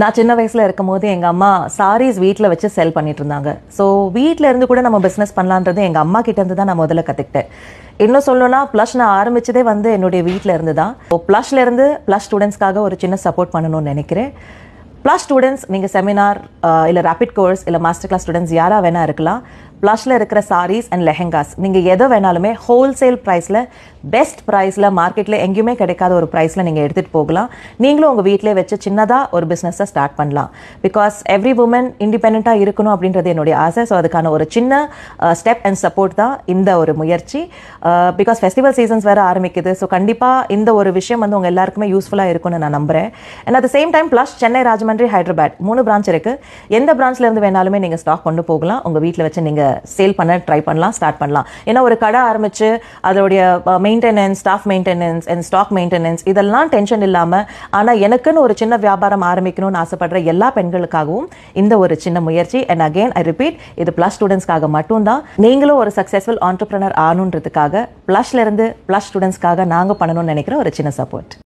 நான் சின்ன வயசுல இருக்கும்போது எங்க அம்மா சாரீஸ் வீட்டில் வச்சு செல் பண்ணிட்டு இருந்தாங்க. ஸோ வீட்டில இருந்து கூட நம்ம பிஸ்னஸ் பண்ணலான்றது எங்க அம்மா கிட்ட இருந்து தான் நான் முதல்ல கற்றுக்கிட்டேன். இன்னும் சொல்லணும்னா ப்ளஷ் நான் ஆரம்பிச்சதே வந்து என்னுடைய வீட்டில் இருந்து தான். ப்ளஷ்ல இருந்து ப்ளஷ் ஸ்டூடெண்ட்ஸ்க்காக ஒரு சின்ன சப்போர்ட் பண்ணணும்னு நினைக்கிறேன். ப்ளஷ் ஸ்டூடெண்ட்ஸ் நீங்கள் செமினார் இல்லை ரேபிட் கோர்ஸ் இல்லை மாஸ்டர் கிளாஸ் ஸ்டூடெண்ட்ஸ் யாராக வேணா இருக்கலாம். ப்ளஷ்ல இருக்கிற சாரீஸ் அண்ட் லெஹெங்காஸ் நீங்கள் எதை வேணாலுமே ஹோல்சேல் ப்ரைஸில் பெஸ்ட் ப்ரைஸில் மார்க்கெட்டில் எங்கேயுமே கிடைக்காத ஒரு ப்ரைஸில் நீங்கள் எடுத்துகிட்டு போகலாம். நீங்களும் உங்கள் வீட்டிலே வச்சு சின்னதாக ஒரு பிஸ்னஸை ஸ்டார்ட் பண்ணலாம். பிகாஸ் எவ்ரி உமன் இண்டிபெண்ட்டாக இருக்கணும் அப்படின்றது என்னுடைய ஆசை. ஸோ அதுக்கான ஒரு சின்ன ஸ்டெப் அண்ட் சப்போர்ட் தான் இந்த ஒரு முயற்சி. பிகாஸ் ஃபெஸ்டிவல் சீசன்ஸ் வேறு ஆரம்பிக்குது. ஸோ கண்டிப்பாக இந்த ஒரு விஷயம் வந்து உங்கள் எல்லாருக்குமே யூஸ்ஃபுல்லாக இருக்கும்னு நான் நம்புகிறேன். And at the same time plus Chennai, Rajahmundry, Hyderabad 3 branch இருக்குது. எந்த பிரான்ச்லேருந்து வேணாலுமே நீங்கள் ஸ்டாக் கொண்டு போகலாம். உங்கள் வீட்டில் வச்சு நீங்கள் சேல் பண்ண ட்ரை பண்ணலாம், ஸ்டார்ட் பண்ணலாம். ஏன்னா ஒரு கடை ஆரம்பித்து அதோடைய maintenance, staff maintenance and stock maintenance இதெல்லாம் டென்ஷன் இல்லாமல், ஆனால் எனக்குன்னு ஒரு சின்ன வியாபாரம் ஆரம்பிக்கணும்னு ஆசைப்படுற எல்லா பெண்களுக்காகவும் இந்த ஒரு சின்ன முயற்சி. அண்ட் அகெயின் ஐ ரிப்பீட், இது ப்ளஸ் ஸ்டூடெண்ட்ஸ்க்காக மட்டும்தான். நீங்களும் ஒரு சக்ஸஸ்ஃபுல் ஆண்டர்பிரனர் ஆகணுன்றதுக்காக ப்ளஷ்லேருந்து ப்ளஸ் ஸ்டூடெண்ட்ஸ்க்காக நாங்கள் பண்ணணும்னு நினைக்கிற ஒரு சின்ன சப்போர்ட்.